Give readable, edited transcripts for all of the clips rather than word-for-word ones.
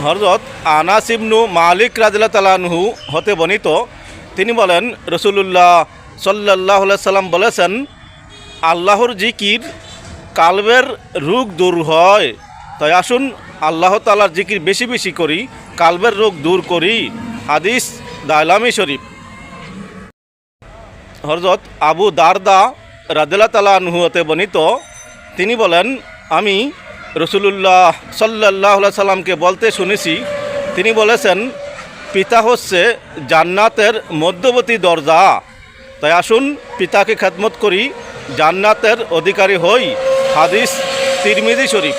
হযরত আনাস ইবনু মালিক রাদিয়াল্লাহু তাআলা আনহু হতে বর্ণিত, তিনি বলেন রাসূলুল্লাহ সাল্লাল্লাহু আলাইহি সাল্লাম বলেছেন, আল্লাহর জিকির কালবের রোগ দূর হয়। তাই আসুন আল্লাহ তাআলার জিকির বেশি বেশি করি, কালবের রোগ দূর করি। হাদিস দাইলামি শরীফ। হযরত আবু দারদা রাদিয়াল্লাহু তাআলা আনহু হতে বর্ণিত, তিনি বলেন, আমি রাসূলুল্লাহ সাল্লাল্লাহু আলাইহি সাল্লামকে বলতে শুনেছি, তিনি বলেছেন, পিতা হচ্ছে জান্নাতের মধ্যবর্তী দরজা। তাই আসুন পিতাকে খেদমত করি, জান্নাতের অধিকারী হই। হাদিস তিরমিজি শরীফ।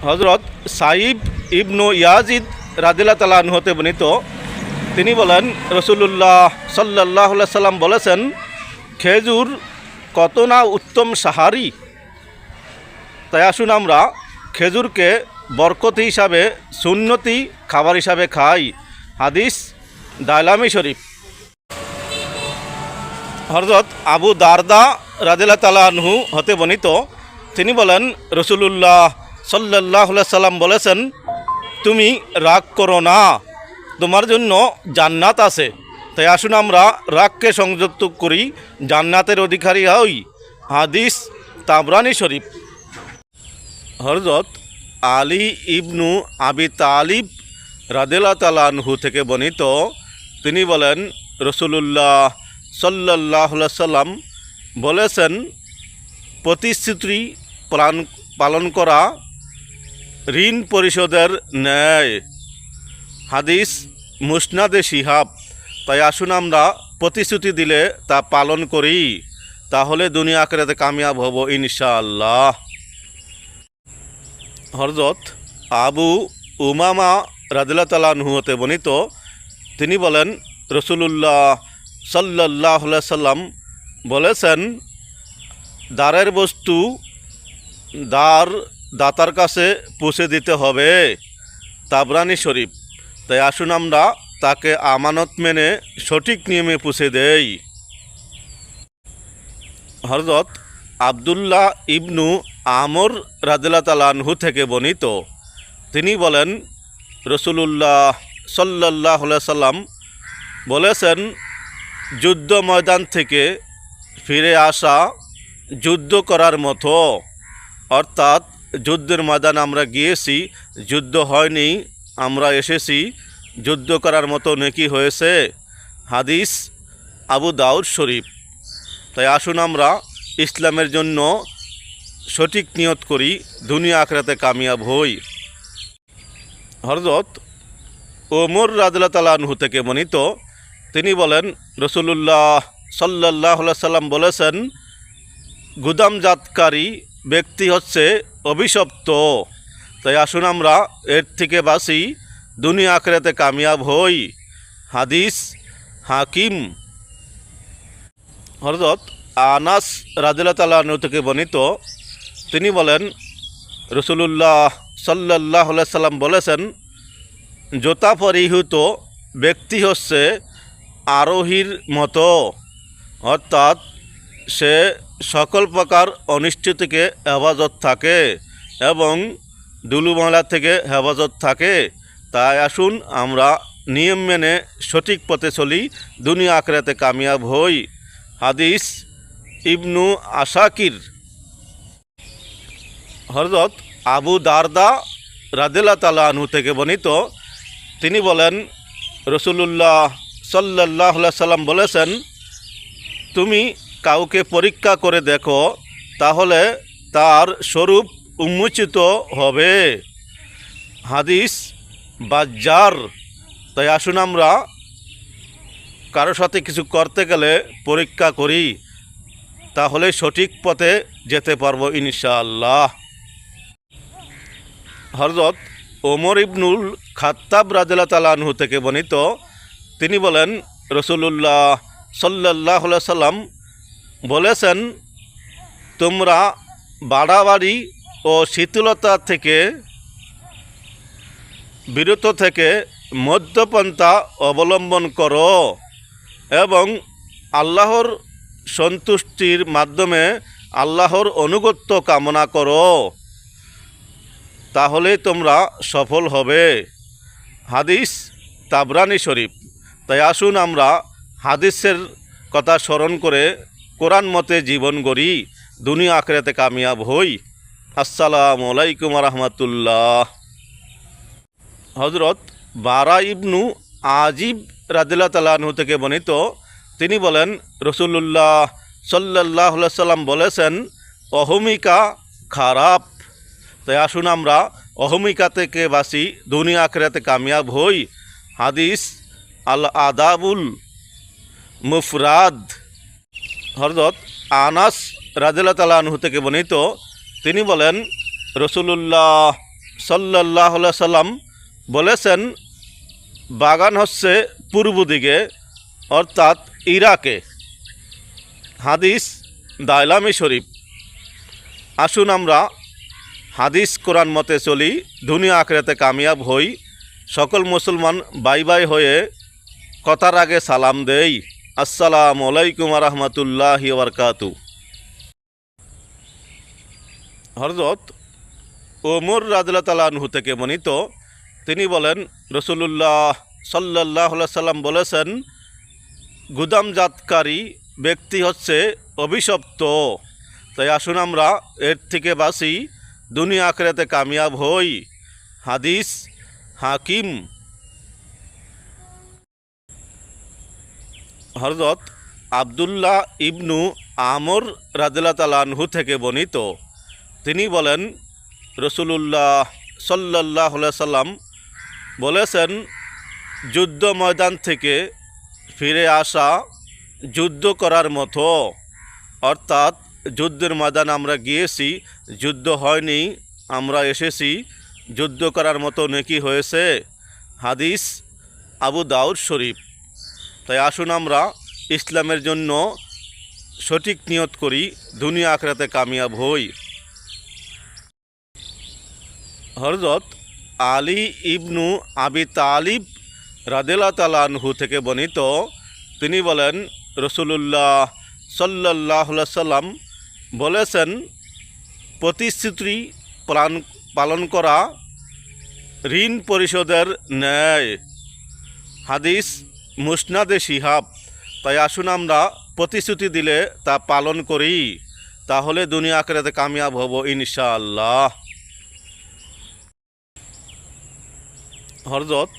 হযরত সাইব ইবনু ইয়াজিদ রাদিয়াল্লাহু তাআলা আনহু হতে বর্ণিত, তিনি বলেন রাসূলুল্লাহ সাল্লাল্লাহু আলাইহি সাল্লাম বলেছেন, খেজুর কত না উত্তম সাহারি। তাই আসুন আমরা খেজুরকে বরকতি হিসাবে, সুন্নতি খাবার হিসাবে খাই। হাদিস দাইলামি শরীফ। হযরত আবু দারদা রাদিয়াল্লাহু তাআলা আনহু হতে বর্ণিত, তিনি বলেন রাসূলুল্লাহ সাল্লাল্লাহু আলাইহি সাল্লাম বলেছেন, তুমি রাগ করো না, তোমার জন্য জান্নাত আছে। তাই আসুন আমরা রাগকে সংযুক্ত করি, জান্নাতের অধিকারী হই। হাদিস তাবরানী শরীফ। হযরত আলী ইবনু আবি তালিব রাদিয়াল্লাহু তাআলা আনহু থেকে বর্ণিত, তিনি বলেন রাসূলুল্লাহ সাল্লাল্লাহু আলাইহি সাল্লাম বলেছেন, প্রতিশ্রুতি পালন করা ঋণ পরিশোধের ন্যায়। হাদিস মুসনাদে শিহাব। তাই আসুন আমরা প্রতিশ্রুতি দিলে তা পালন করি, তাহলে দুনিয়া আখিরাতে কামিয়াব হব ইনশাআল্লাহ। হযরত আবু উমামা রাদিয়াল্লাহু তাআলা আনহু হতে বর্ণিত, তিনি বলেন রাসূলুল্লাহ সাল্লাল্লাহু আলাইহি সাল্লাম বলেছেন, দারের বস্তু দাতার কাছে পৌঁছে দিতে হবে। তাবরানী শরীফ। তাই আসুন আমরা তাকে আমানত মেনে সঠিক নিয়মে পৌঁছে দেই। হযরত আব্দুল্লাহ ইবনু আমর রাদিয়াল্লাহু তাআলা আনহু থেকে বর্ণিত, তিনি বলেন রাসূলুল্লাহ সাল্লাল্লাহু আলাইহি সাল্লাম বলেছেন, যুদ্ধ ময়দান থেকে ফিরে আসা যুদ্ধ করার মতো। অর্থাৎ যুদ্ধের ময়দানে আমরা গিয়েছি, যুদ্ধ হয়নি, আমরা এসেছি, যুদ্ধ করার মতো নেকি হয়েছে। হাদিস আবু দাউদ শরীফ। তাই আসুন আমরা ইসলামের জন্য সঠিক নিয়ত করি, দুনিয়া আখিরাতে কামিয়াব হই। হযরত ওমর রাদিয়াল্লাহু তাআলা আনহু থেকে বর্ণিত, তিনি বলেন রাসূলুল্লাহ সাল্লাল্লাহু আলাইহি সাল্লাম বলেছেন, গুদামজাতকারী ব্যক্তি হচ্ছে অভিশপ্ত। তাই আসুন আমরা এর থেকে বাঁচি, দুনিয়া আখিরাতে কামিয়াব হই। হাদিস হাকিম। হযরত আনাস রাদিয়াল্লাহু তাআলা আনহু থেকে বর্ণিত, তিনি বলেন রাসূলুল্লাহ সাল্লাল্লাহু আলাইহি সাল্লাম বলেছেন, জুতা পরিহিত ব্যক্তি হচ্ছে আরোহীর মতো। অর্থাৎ সে সকল প্রকার অনিষ্ট থেকে হেফাজত থাকে এবং ধুলোময়লা থেকে হেফাজত থাকে। তাই আসুন আমরা নিয়ম মেনে সঠিক পথে চলি, দুনিয়া আখিরাতে কামিয়াব হই। হাদিস ইবনু আসাকির। হযরত আবু দারদা রাদিয়াল্লাহু তাআলা আনহু থেকে বর্ণিত, তিনি বলেন রাসূলুল্লাহ সাল্লাল্লাহু আলাইহি সাল্লাম বলেছেন, তুমি কাউকে পরীক্ষা করে দেখো, তাহলে তার স্বরূপ উন্মোচিত হবে। হাদিস বাজ্জার। তাই আসুন আমরা কারোর সাথে কিছু করতে গেলে পরীক্ষা করি, তাহলে সঠিক পথে যেতে পারবো ইনশাআল্লাহ। হযরত ওমর ইবনুল খাত্তাব রাদিয়াল্লাহু তাআলা আনহু থেকে বর্ণিত, তিনি বলেন রাসূলুল্লাহ সাল্লাল্লাহু আলাইহি সাল্লাম বলেছেন, তোমরা বাড়াবাড়ি ও শিথিলতা থেকে বিরত থেকে মধ্যপন্থা অবলম্বন করো এবং আল্লাহর সন্তুষ্টির মাধ্যমে আল্লাহর অনুগত্য কামনা করো। তাহলে তোমরা সফল হবে। হাদিস তাবরানি শরীফ। তাই আসুন আমরা হাদিসের কথা স্মরণ করে কোরআন মতে জীবন গড়ি, দুনিয়া আখিরাতে কামিয়াব হই। আসসালামু আলাইকুম রহমতুল্লাহ। হজরত বারা ইবনু আজিব রাদিয়াল্লাহু তাআলা আনহু থেকে বর্ণিত, তিনি বলেন রাসূলুল্লাহ সাল্লাল্লাহু আলাইহি সাল্লাম বলেছেন, অহমিকা খারাপ। তাই আসুন আমরা অহমিকা থেকে বাঁচি, দুনিয়া আখিরাতে কামিয়াব হই। হাদিস আল আদাবুল মুফরাদ। হযরত আনাস রাদিয়াল্লাহু তাআলা আনহু থেকে বর্ণিত, তিনি বলেন রাসূলুল্লাহ সাল্লাল্লাহু আলাইহি সাল্লাম বলেছেন, বাগান হচ্ছে পূর্ব দিকে, অর্থাৎ ইরাকে। হাদিস দাইলামি শরীফ। আসুন আমরা হাদিস কোরআন মতে চলি, দুনিয়া আখিরাতে কামিয়াব হই। সকল মুসলমান বাই বাই হয়ে কথার আগে সালাম দেই। আসসালামু আলাইকুম রহমতুল্লাহি ওয়া বারাকাতুহু। হযরত ওমর রাদিয়াল্লাহু তাআলা আনহু থেকে বর্ণিত, তিনি বলেন রাসূলুল্লাহ সাল্লাল্লাহু আলাইহি সাল্লাম বলেছেন, গুদামজাতকারী ব্যক্তি হচ্ছে অভিশপ্ত। তাই আসুন আমরা এর থেকে বাঁচি, দুনিয়া আখিরাতে কামিয়াব হই। হাদিস হাকিম। হযরত আব্দুল্লাহ ইবনু আমর রাদিয়াল্লাহু তাআলা আনহু থেকে বর্ণিত, তিনি বলেন রাসূলুল্লাহ সাল্লাল্লাহু আলাইহি সাল্লাম বলেছেন, যুদ্ধ ময়দান থেকে ফিরে আসা যুদ্ধ করার মতো। অর্থাৎ যুদ্ধের ময়দান আমরা গিয়েছি, যুদ্ধ হয়নি, আমরা এসেছি, যুদ্ধ করার মতো নেকি হয়েছে। হাদিস আবু দাউদ শরীফ। তাই আসুন আমরা ইসলামের জন্য সঠিক নিয়ত করি, দুনিয়া আখিরাতে কামিয়াব হই। হযরত আলী ইবনু আবি তালিব রাদিয়াল্লাহু তাআলা আনহু থেকে বর্ণিত, তিনি বলেন রাসূলুল্লাহ সাল্লাল্লাহু আলাইহি সাল্লাম বলেছেন, প্রতিশ্রুতি পালন করা ঋণ পরিশোধের ন্যায়। হাদিস মুসনাদে শিহাব। তাই আসুন আমরা প্রতিশ্রুতি দিলে তা পালন করি, তাহলে দুনিয়া আখিরাতে কামিয়াব হব ইনশাআল্লাহ। হযরত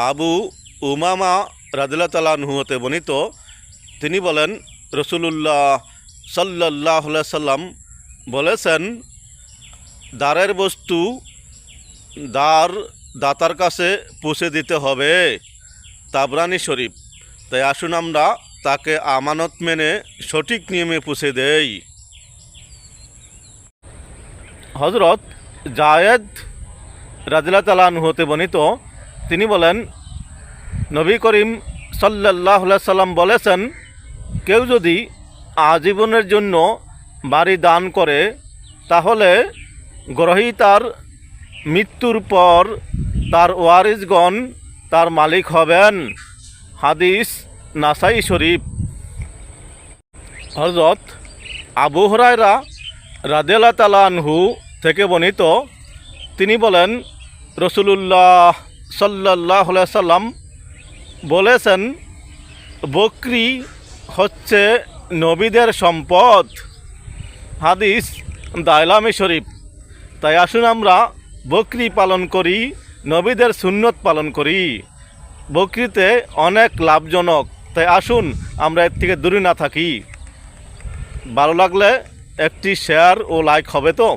আবু উমামা রাদিয়াল্লাহু তাআলা আনহু হতে বর্ণিত, তিনি বলেন রাসূলুল্লাহ সাল্লাল্লাহু আলাইহি সাল্লাম বলেছেন, দারের বস্তু দাতার কাছে পৌঁছে দিতে হবে। তাবরানি শরীফ। তাই আসুন আমরা তাকে আমানত মেনে সঠিক নিয়মে পৌঁছে দেই। হযরত জায়েদ রাদিয়াল্লাহু তাআলা আনহু হতে বর্ণিত, তিনি বলেন নবী করিম সাল্লাল্লাহু আলাইহি সাল্লাম বলেছেন, কেউ যদি আজীবনের জন্য বাড়ি দান করে, তাহলে গ্রহীতার মৃত্যুর পর তার ওয়ারিসগণ তার মালিক হবেন। হাদিস নাসাই শরীফ। হযরত আবু হুরায়রা রাদিয়াল্লাহু তাআলা আনহু থেকে বর্ণিত, তিনি বলেন রাসূলুল্লাহ সাল্লাল্লাহু আলাইহি সাল্লাম বলেছেন, বকরি হচ্ছে নবীদের সম্পদ। হাদিস দাইলামি শরীফ। তাই আসুন আমরা বকরি পালন করি, নবীদের সুন্নত পালন করি। বকরিতে অনেক লাভজনক। তাই আসুন আমরা এর থেকে দূরে না থাকি। ভালো লাগলে একটি শেয়ার ও লাইক হবে তো।